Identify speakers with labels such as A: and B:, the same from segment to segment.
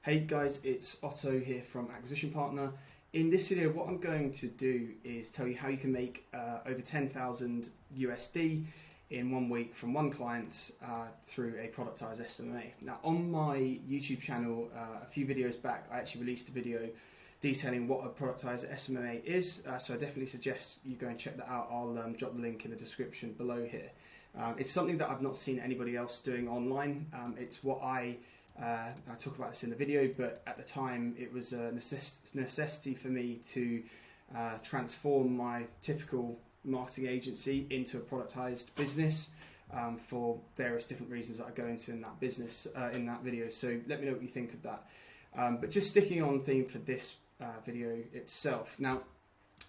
A: Hey guys, it's Otto here from Acquisition Partner. In this video, what I'm going to do is tell you how you can make over 10,000 USD in 1 week from one client through a productized SMMA. Now, on my YouTube channel, a few videos back, I actually released a video detailing what a productized SMMA is, so I definitely suggest you go and check that out. I'll drop the link in the description below here. It's something that I've not seen anybody else doing online. It's what I talk about this in the video, but at the time it was a necessity for me to transform my typical marketing agency into a productized business for various different reasons that I go into in that business in that video. So let me know what you think of that. But just sticking on theme for this video itself. Now,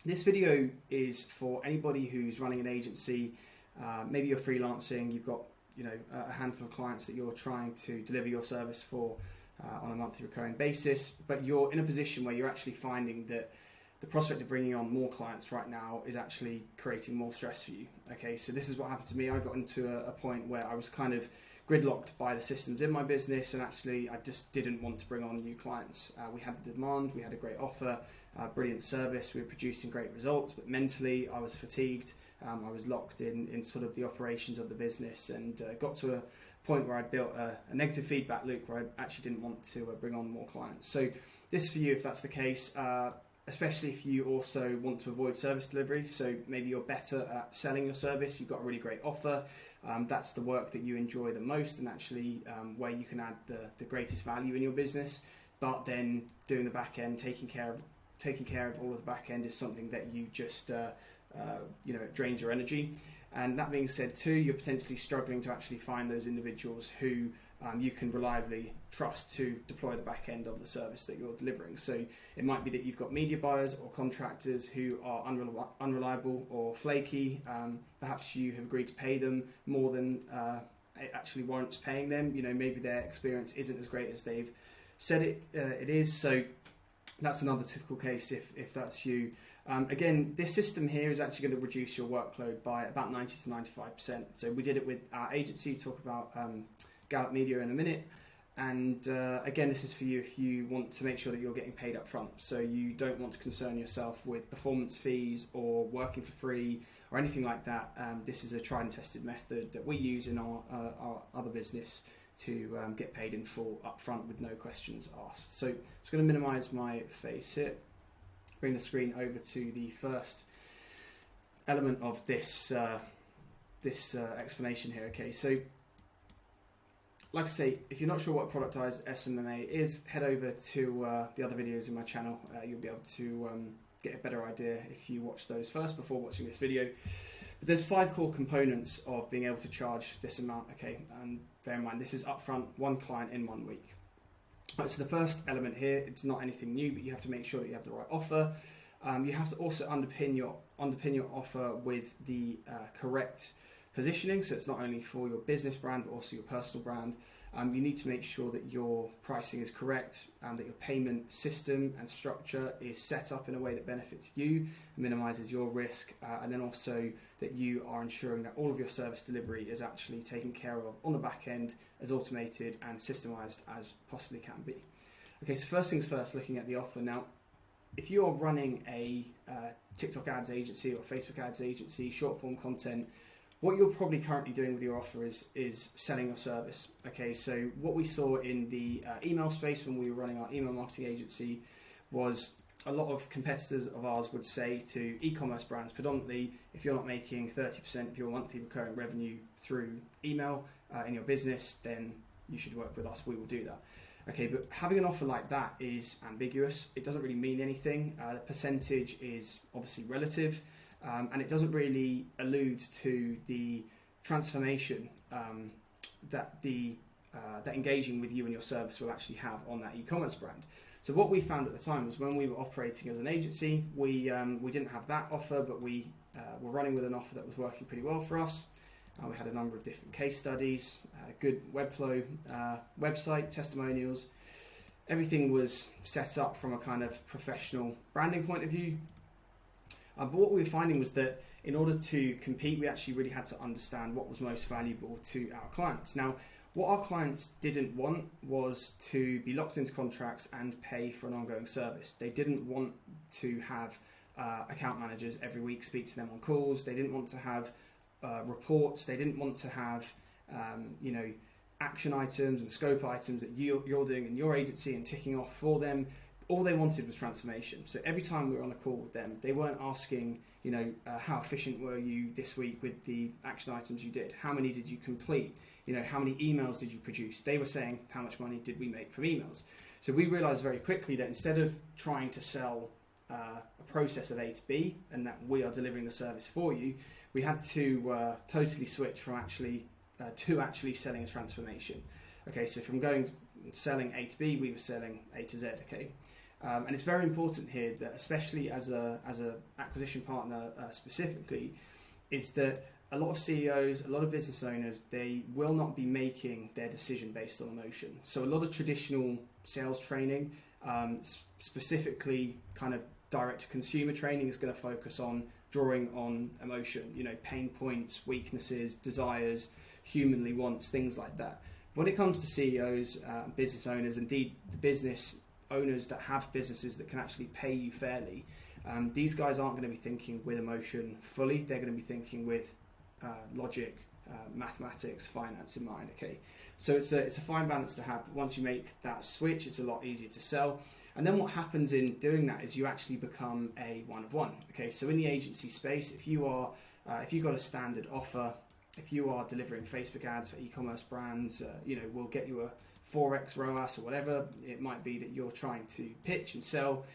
A: this video is for anybody who's running an agency. Maybe you're freelancing, you've got a handful of clients that you're trying to deliver your service for on a monthly recurring basis, but you're in a position where you're actually finding that the prospect of bringing on more clients right now is actually creating more stress for you. Okay, so this is what happened to me. I got into a point where I was kind of gridlocked by the systems in my business, and actually I just didn't want to bring on new clients. We had the demand, we had a great offer, brilliant service, we were producing great results, but mentally I was fatigued. I was locked in sort of the operations of the business, and got to a point where I built a negative feedback loop where I actually didn't want to bring on more clients. So this is for you if that's the case, especially if you also want to avoid service delivery. So maybe you're better at selling your service, you've got a really great offer, that's the work that you enjoy the most, and actually where you can add the greatest value in your business, but then doing the back end, taking care of all of the back end is something that you just it drains your energy. And that being said too, you're potentially struggling to actually find those individuals who you can reliably trust to deploy the back end of the service that you're delivering. So it might be that you've got media buyers or contractors who are unreliable or flaky. Perhaps you have agreed to pay them more than it actually warrants paying them. Maybe their experience isn't as great as they've said it is. So that's another typical case if that's you. Again, this system here is actually going to reduce your workload by about 90 to 95%. So we did it with our agency, talk about Gallup Media in a minute. And again, this is for you if you want to make sure that you're getting paid up front. So you don't want to concern yourself with performance fees or working for free or anything like that. This is a tried and tested method that we use in our other business to get paid in full up front with no questions asked. So I'm just going to minimize my face here. Bring the screen over to the first element of this explanation here. Okay, so like I say, if you're not sure what productized SMMA is, head over to the other videos in my channel. You'll be able to get a better idea if you watch those first before watching this video. But there's 5 core components of being able to charge this amount. Okay, and bear in mind this is upfront, one client in 1 week. Right, so the first element here, it's not anything new, but you have to make sure that you have the right offer. You have to also underpin your offer with the correct positioning, so it's not only for your business brand but also your personal brand. You need to make sure that your pricing is correct, that your payment system and structure is set up in a way that benefits you, minimizes your risk, and then also that you are ensuring that all of your service delivery is actually taken care of on the back end, as automated and systemized as possibly can be. Okay, so first things first, looking at the offer. Now, if you're running a TikTok ads agency or Facebook ads agency, short form content, what you're probably currently doing with your offer is selling your service. Okay, so what we saw in the email space when we were running our email marketing agency was a lot of competitors of ours would say to e-commerce brands predominantly, if you're not making 30% of your monthly recurring revenue through email in your business, then you should work with us, we will do that. Okay, but having an offer like that is ambiguous. It doesn't really mean anything. The percentage is obviously relative. And it doesn't really allude to the transformation that engaging with you and your service will actually have on that e-commerce brand. So what we found at the time was when we were operating as an agency, we didn't have that offer, but we were running with an offer that was working pretty well for us. We had a number of different case studies, good Webflow website, testimonials. Everything was set up from a kind of professional branding point of view. But what we were finding was that in order to compete, we actually really had to understand what was most valuable to our clients. Now, What our clients didn't want was to be locked into contracts and pay for an ongoing service. They didn't want to have account managers every week speak to them on calls. They didn't want to have reports. They didn't want to have action items and scope items that you're doing in your agency and ticking off for them. All they wanted was transformation. So every time we were on a call with them, they weren't asking, how efficient were you this week with the action items you did? How many did you complete? How many emails did you produce? They were saying, how much money did we make from emails? So we realized very quickly that instead of trying to sell a process of A to B and that we are delivering the service for you, we had to totally switch from actually selling a transformation. Okay, so from selling A to B, we were selling A to Z. Okay, and it's very important here that, especially as a acquisition partner specifically, is that a lot of CEOs, a lot of business owners, they will not be making their decision based on emotion. So a lot of traditional sales training, specifically kind of direct to consumer training, is going to focus on drawing on emotion, pain points, weaknesses, desires, humanly wants, things like that. When it comes to CEOs, business owners, indeed the business owners that have businesses that can actually pay you fairly, these guys aren't going to be thinking with emotion fully. They're going to be thinking with logic, mathematics, finance in mind. Okay, so it's a fine balance to have. Once you make that switch, it's a lot easier to sell. And then what happens in doing that is you actually become a one-of-one. Okay, so in the agency space, if you've got a standard offer, if you are delivering Facebook ads for e-commerce brands, we'll get you a 4x ROAS or whatever it might be that you're trying to pitch and sell.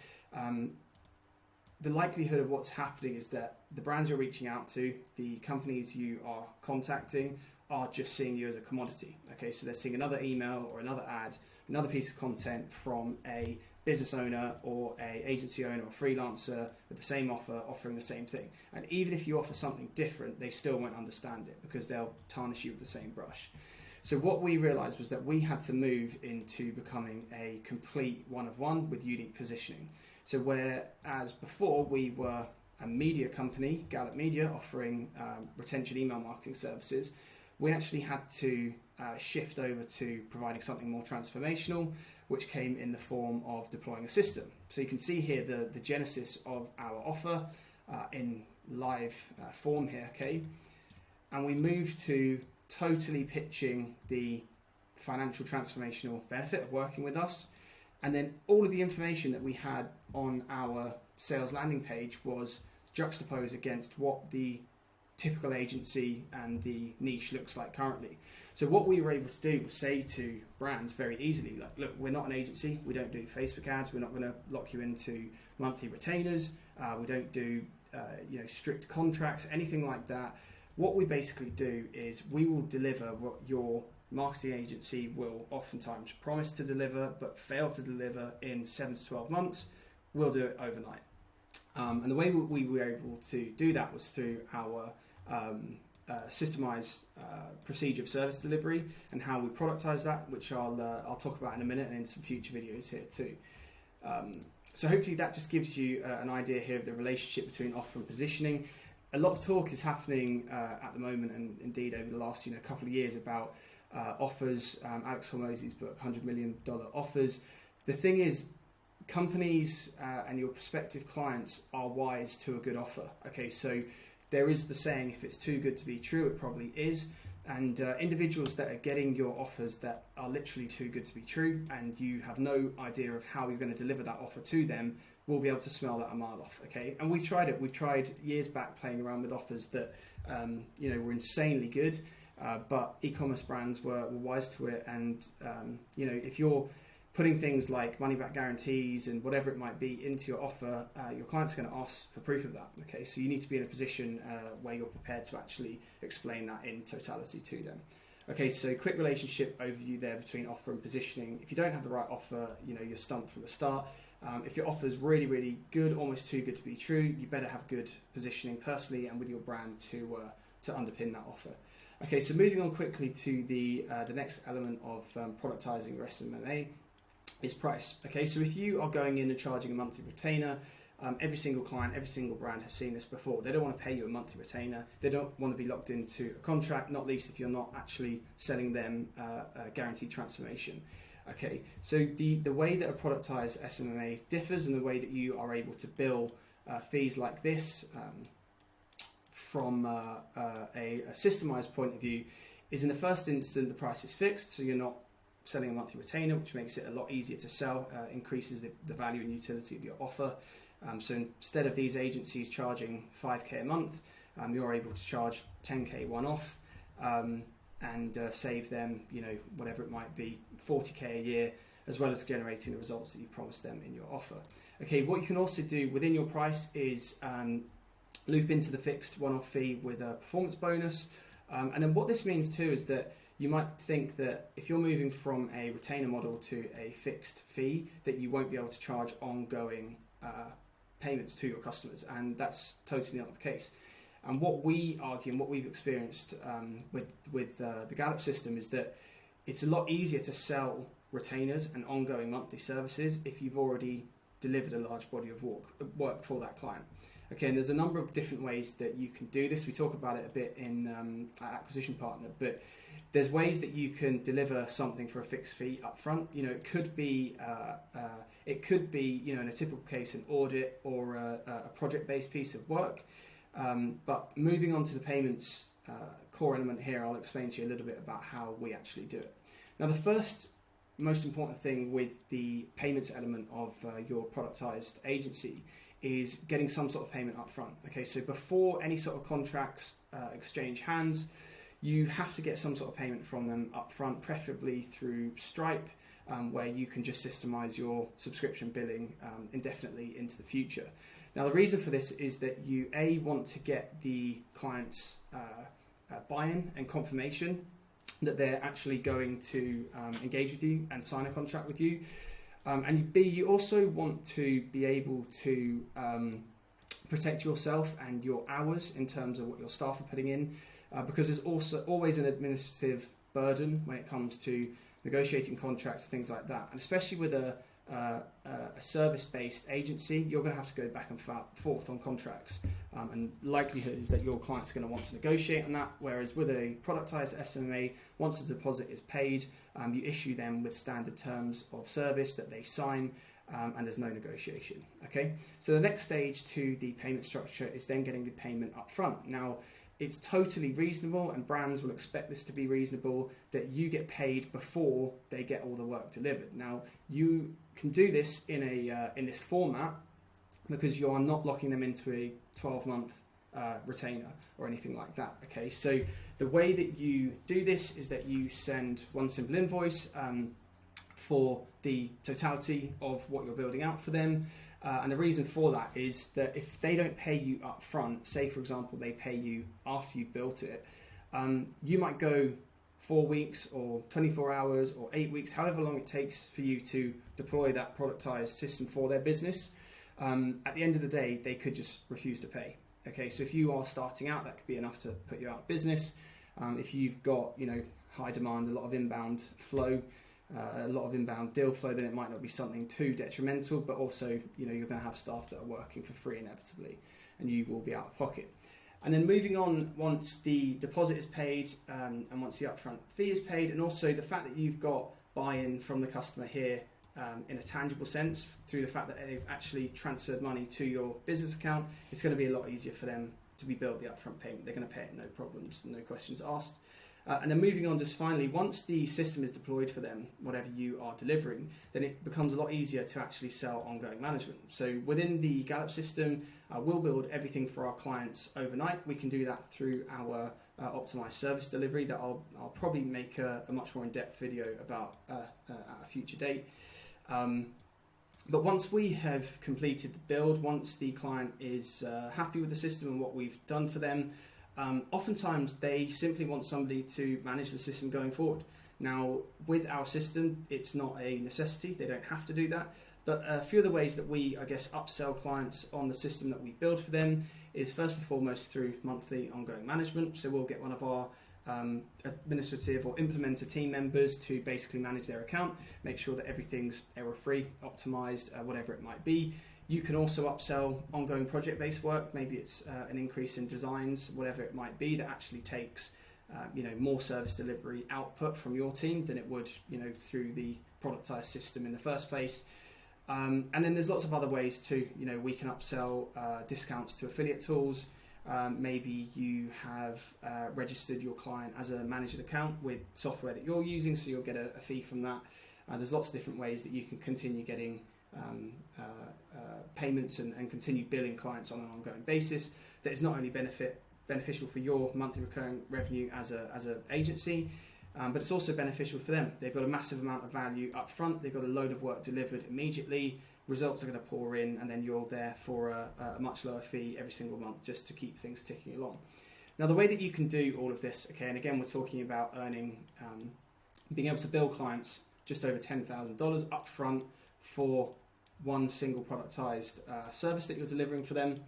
A: The likelihood of what's happening is that the brands you're reaching out to, the companies you are contacting, are just seeing you as a commodity. Okay, so they're seeing another email or another ad, another piece of content from a business owner or a agency owner or freelancer with the same offer, offering the same thing. And even if you offer something different, they still won't understand it because they'll tarnish you with the same brush. So what we realized was that we had to move into becoming a complete one-of-one with unique positioning. So whereas before we were a media company, Gallup Media, offering retention email marketing services, we actually had to shift over to providing something more transformational, which came in the form of deploying a system. So you can see here the genesis of our offer in live form here, okay? And we moved to totally pitching the financial transformational benefit of working with us. And then all of the information that we had on our sales landing page was juxtaposed against what the typical agency and the niche looks like currently. So what we were able to do was say to brands very easily, like, look, we're not an agency, we don't do Facebook ads, we're not going to lock you into monthly retainers, we don't do strict contracts, anything like that. What we basically do is we will deliver what your marketing agency will oftentimes promise to deliver but fail to deliver in 7 to 12 months. We'll do it overnight. And the way we were able to do that was through our systemized procedure of service delivery and how we productize that, which I'll talk about in a minute and in some future videos here too. So hopefully that just gives you an idea here of the relationship between offer and positioning. A lot of talk is happening at the moment, and indeed over the last couple of years, about offers. Alex Hormozy's book, $100 million Offers. The thing is, companies and your prospective clients are wise to a good offer. Okay, so there is the saying, if it's too good to be true, it probably is. And individuals that are getting your offers that are literally too good to be true, and you have no idea of how you're going to deliver that offer to them, will be able to smell that a mile off. Okay, and we've tried it. We've tried years back playing around with offers that were insanely good, but e-commerce brands were wise to it. And if you're putting things like money back guarantees and whatever it might be into your offer, your client's going to ask for proof of that. Okay, so you need to be in a position where you're prepared to actually explain that in totality to them. Okay, so quick relationship overview there between offer and positioning. If you don't have the right offer, you're stumped from the start. If your offer is really, really good, almost too good to be true, you better have good positioning personally and with your brand to underpin that offer. Okay, so moving on quickly to the next element of productizing your SMMA is price. Okay, so if you are going in and charging a monthly retainer, Every single client, every single brand has seen this before. They don't want to pay you a monthly retainer. They don't want to be locked into a contract, not least if you're not actually selling them a guaranteed transformation. Okay, so the way that a productized SMMA differs and the way that you are able to bill fees like this from a systemized point of view is, in the first instance, the price is fixed, so you're not selling a monthly retainer, which makes it a lot easier to sell, increases the value and utility of your offer. So instead of these agencies charging 5k a month, you're able to charge 10k one-off and save them, whatever it might be, 40k a year, as well as generating the results that you promised them in your offer. Okay, what you can also do within your price is loop into the fixed one-off fee with a performance bonus. And then what this means too is that you might think that if you're moving from a retainer model to a fixed fee, that you won't be able to charge ongoing payments to your customers, and that's totally not the case. And what we argue and what we've experienced with the Gallup system is that it's a lot easier to sell retainers and ongoing monthly services if you've already delivered a large body of work for that client. Okay, and there's a number of different ways that you can do this. We talk about it a bit in Acquisition Partner, but there's ways that you can deliver something for a fixed fee up front. It could be in a typical case an audit or a project-based piece of work. But moving on to the payments core element here, I'll explain to you a little bit about how we actually do it. Now, the first most important thing with the payments element of your productized agency is getting some sort of payment up front. Okay, so before any sort of contracts exchange hands, you have to get some sort of payment from them up front, preferably through Stripe, where you can just systemize your subscription billing indefinitely into the future. Now, the reason for this is that you want to get the client's buy-in and confirmation that they're actually going to engage with you and sign a contract with you. And B, you also want to be able to protect yourself and your hours in terms of what your staff are putting in, because there's also always an administrative burden when it comes to negotiating contracts, things like that. And especially with a service-based agency, you're going to have to go back and forth on contracts, and likelihood is that your client's going to want to negotiate on that, whereas with a productized SMMA, once the deposit is paid, you issue them with standard terms of service that they sign, and there's no negotiation. Okay, so the next stage to the payment structure is then getting the payment up front. Now, it's totally reasonable, and brands will expect this to be reasonable, that you get paid before they get all the work delivered. Now, you can do this in this format because you are not locking them into a 12-month retainer or anything like that. Okay, so the way that you do this is that you send one simple invoice for the totality of what you're building out for them. And the reason for that is that if they don't pay you up front, say for example they pay you after you've built it, you might go 4 weeks or 24 hours or 8 weeks, however long it takes for you to deploy that productized system for their business. At the end of the day, they could just refuse to pay. Okay, so if you are starting out, that could be enough to put you out of business. If you've got high demand, a lot of inbound flow, a lot of inbound deal flow, then it might not be something too detrimental, but also you're going to have staff that are working for free inevitably, and you will be out of pocket. And then moving on, once the deposit is paid and once the upfront fee is paid, and also the fact that you've got buy-in from the customer here in a tangible sense through the fact that they've actually transferred money to your business account, it's going to be a lot easier for them to be billed the upfront payment. They're going to pay it, no problems, no questions asked. And then moving on, just finally, once the system is deployed for them, whatever you are delivering, then it becomes a lot easier to actually sell ongoing management. So within the Gallup system, we'll build everything for our clients overnight. We can do that through our optimized service delivery that I'll probably make a much more in-depth video about at a future date. But once we have completed the build, once the client is happy with the system and what we've done for them, oftentimes they simply want somebody to manage the system going forward. Now, with our system, it's not a necessity. They don't have to do that. But a few of the ways that we, upsell clients on the system that we build for them is first and foremost through monthly ongoing management. So we'll get one of our administrative or implementer team members to basically manage their account, make sure that everything's error-free, optimized, whatever it might be. You can also upsell ongoing project-based work. Maybe it's an increase in designs, whatever it might be, that actually takes more service delivery output from your team than it would through the productized system in the first place. And then there's lots of other ways too. We can upsell discounts to affiliate tools. Maybe you have registered your client as a managed account with software that you're using, so you'll get a fee from that. There's lots of different ways that you can continue getting payments and continue billing clients on an ongoing basis. That is not only beneficial for your monthly recurring revenue as an agency, but it's also beneficial for them. They've got a massive amount of value up front. They've got a load of work delivered immediately. Results are going to pour in, and then you're there for a much lower fee every single month just to keep things ticking along. Now, the way that you can do all of this, okay, and again, we're talking about earning, being able to bill clients just over $10,000 up front for one single productized service that you're delivering for them.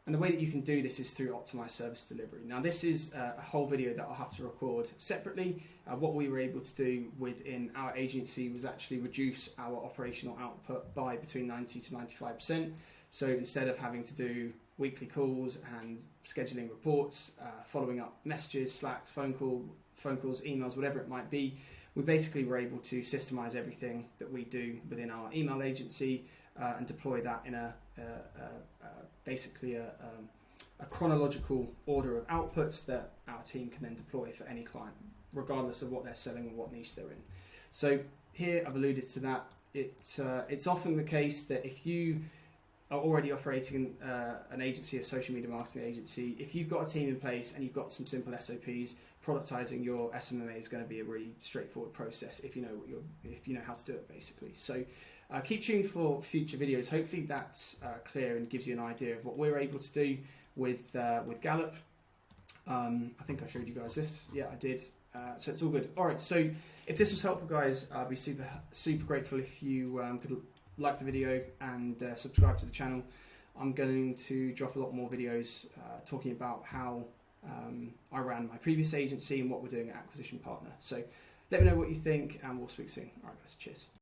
A: And the way that you can do this is through optimized service delivery. Now, this is a whole video that I'll have to record separately. What we were able to do within our agency was actually reduce our operational output by between 90 to 95%. So instead of having to do weekly calls and scheduling reports, following up messages, Slacks, phone calls, emails, whatever it might be, we basically were able to systemize everything that we do within our email agency and deploy that in basically a chronological order of outputs that our team can then deploy for any client, regardless of what they're selling or what niche they're in. So here I've alluded to that. It's often the case that if you are already operating an agency, a social media marketing agency, if you've got a team in place and you've got some simple SOPs, productizing your SMMA is going to be a really straightforward process if you know how to do it, basically. So keep tuned for future videos. Hopefully that's clear and gives you an idea of what we're able to do with Gallup. I think I showed you guys this. Yeah, I did. So it's all good. All right. So if this was helpful, guys, I'd be super grateful if you could like the video and subscribe to the channel. I'm going to drop a lot more videos talking about how I ran my previous agency and what we're doing at Acquisition Partner. So let me know what you think, and we'll speak soon. All right, guys. Cheers.